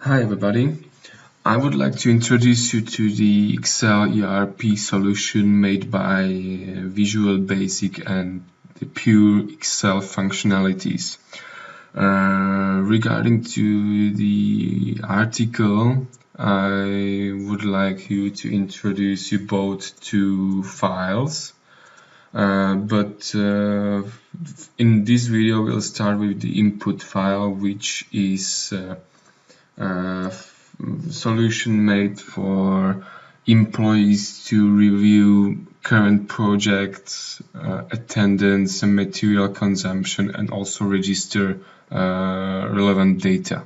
Hi everybody, I would like to introduce you to the Excel ERP solution made by Visual Basic and the pure Excel functionalities. Regarding to the article, I would like you to introduce you both to files. But in this video we'll start with the input file, which is solution made for employees to review current projects, attendance and material consumption, and also register relevant data.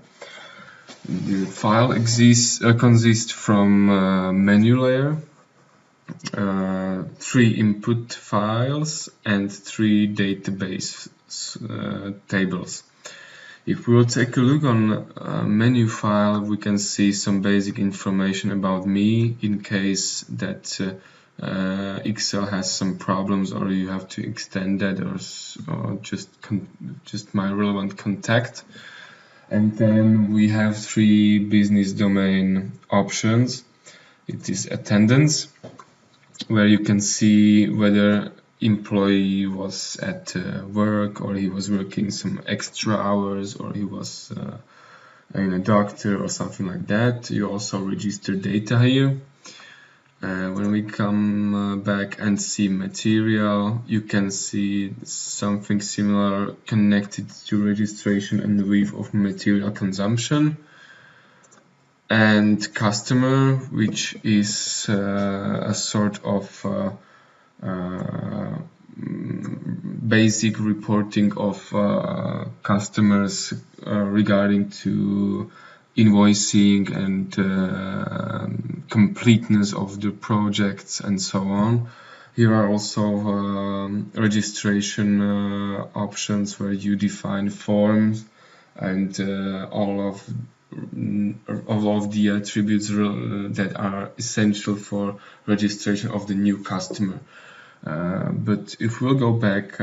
The file consists from menu layer, 3 input files and 3 database tables. If we will take a look on a menu file, we can see some basic information about me in case that Excel has some problems or you have to extend that, or just my relevant contact. And then we have 3 business domain options. It is attendance, where you can see whether employee was at work, or he was working some extra hours, or he was a doctor or something like that. You also register data here. When we come back and see material, you can see something similar connected to registration and width of material consumption. And customer, which is a sort of basic reporting of customers regarding to invoicing and completeness of the projects and so on. Here are also registration options where you define forms and all of the attributes that are essential for registration of the new customer. But if we'll go back,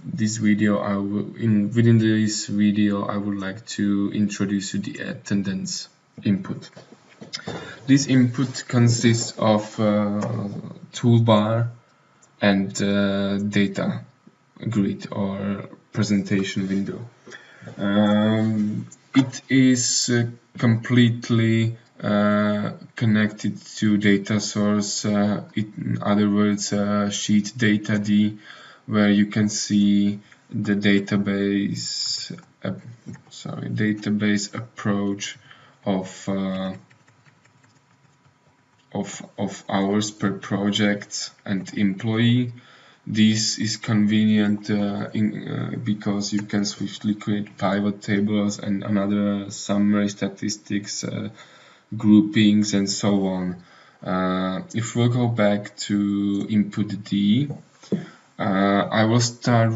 this video, within this video, I would like to introduce you the attendance input. This input consists of toolbar and data grid or presentation window. It is completely connected to data source, in other words sheet data D, where you can see the database approach of hours per project and employee. This is convenient because you can swiftly create pivot tables and another summary statistics, groupings and so on. If we'll go back to input D, I will start.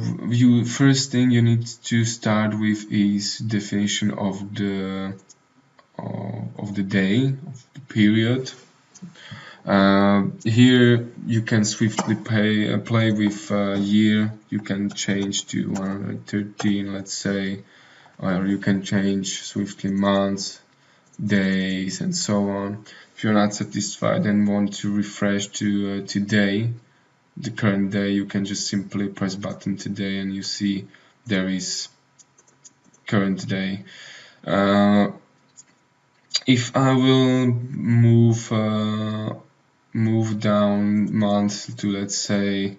First thing you need to start with is definition of the day, of the period. Here you can swiftly play with year. You can change to 113, let's say, or you can change swiftly months, days and so on. If you're not satisfied and want to refresh to today, the current day, you can just simply press button today and you see there is current day. If I will move down month to, let's say,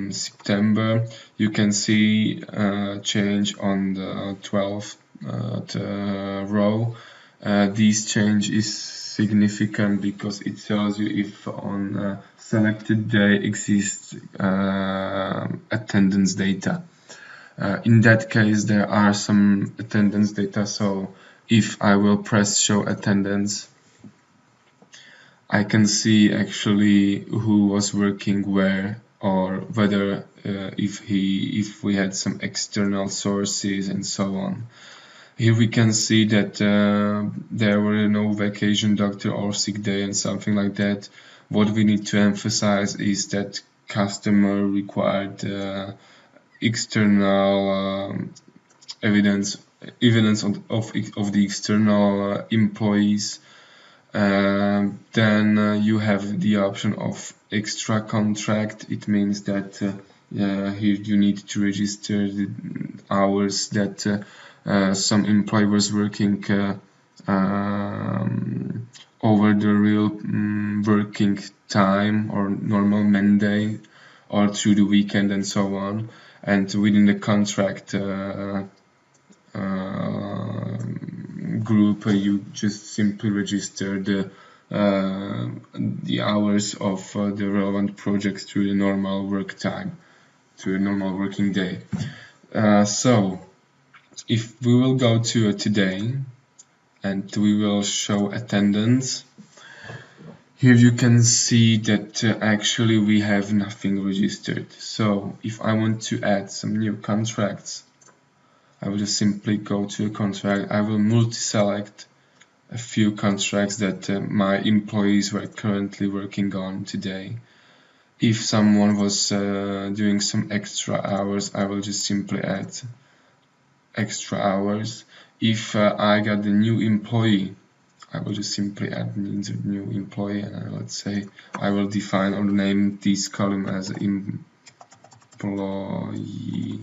September, you can see change on the 12th row. This change is significant because it tells you if on a selected day exists attendance data. In that case, there are some attendance data, so if I will press show attendance, I can see actually who was working where, or whether if we had some external sources and so on. Here we can see that there were no vacation, doctor or sick day and something like that. What we need to emphasize is that customer required external evidence evidence of the external employees. Then you have the option of extra contract. It means that here you need to register the hours that some employee was working over the real working time or normal Monday or through the weekend and so on. And within the contract group, you just simply register the hours of the relevant projects through the normal work time, through a normal working day. So if we will go to today and we will show attendance, here you can see that actually we have nothing registered. So if I want to add some new contracts, I will just simply go to a contract. I will multi-select a few contracts that my employees were currently working on today. If someone was doing some extra hours, I will just simply add extra hours. If I got a new employee, I will just simply add new employee, and let's say I will define or name this column as employee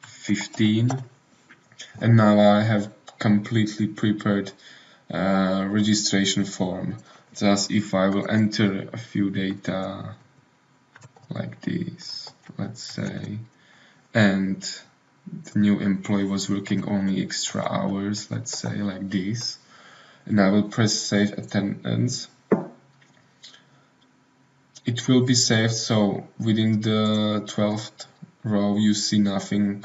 15. And now I have completely prepared registration form. Thus, if I will enter a few data like this, let's say, and the new employee was working only extra hours, let's say like this, and I will press save attendance, it will be saved. So within the 12th row you see nothing.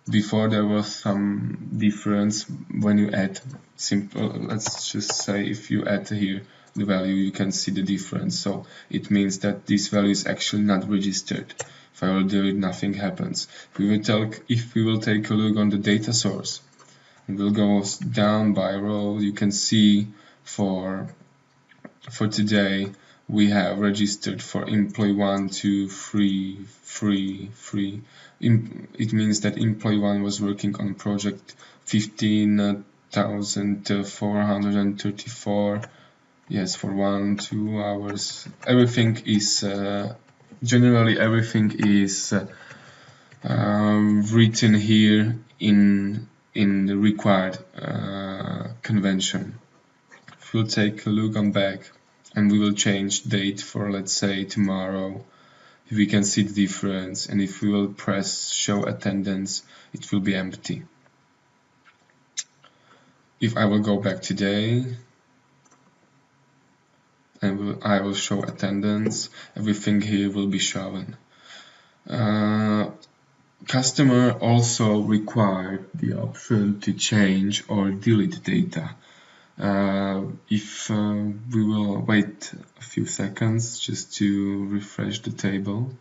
Before there was some difference when you add simple, let's just say if you add here the value, you can see the difference. So it means that this value is actually not registered. If I will do it, nothing happens. If we will take a look on the data source, and we'll go down by row, you can see for today we have registered for employee 1, 2, 3, 3, 3. It means that employee 1 was working on project 15,434. Yes, for 1-2 hours. Everything is generally everything is written here in the required convention. If we'll take a look on back, and we will change date for, let's say, tomorrow, we can see the difference. And if we will press show attendance, it will be empty. If I will go back today and I will show attendance, everything here will be shown. Customer also required the option to change or delete data. If we will wait a few seconds just to refresh the table,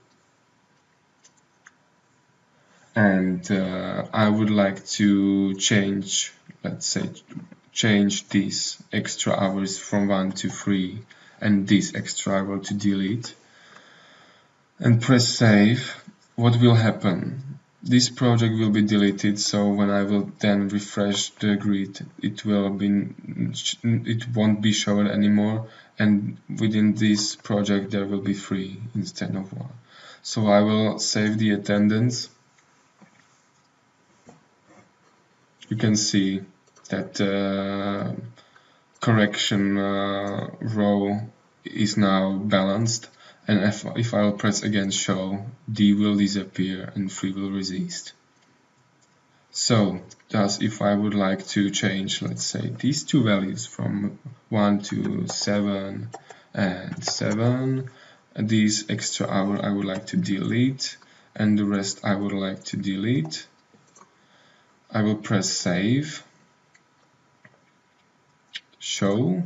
and I would like to change, let's say, change these extra hours from 1 to 3 and this extra hour to delete, and press save, what will happen? This project will be deleted, so when I will then refresh the grid, it won't be shown anymore, and within this project there will be 3 instead of 1. So I will save the attendance. You can see that correction row is now balanced. And if I will press again show, D will disappear and 3 will resist. So thus if I would like to change, let's say, these two values from 1 to 7 and 7, and this extra hour I would like to delete, and the rest I would like to delete, I will press save, show,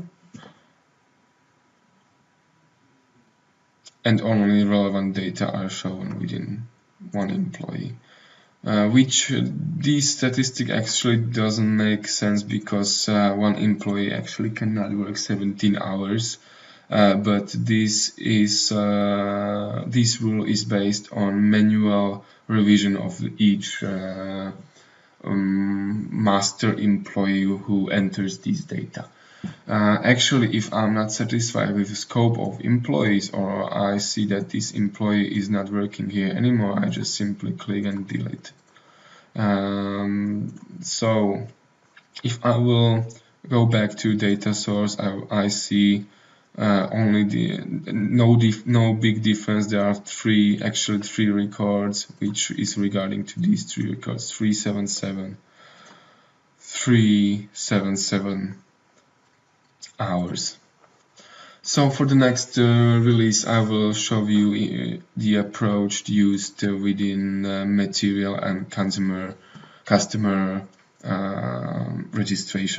and only relevant data are shown within one employee. Which this statistic actually doesn't make sense, because one employee actually cannot work 17 hours. But this rule is based on manual revision of each master employee who enters this data. Actually, if I'm not satisfied with the scope of employees, or I see that this employee is not working here anymore, I just simply click and delete. So if I will go back to data source, I see only no big difference. There are actually three records, which is regarding to these three records: 377, 377 hours. So for the next release, I will show you the approach used within material and customer registration.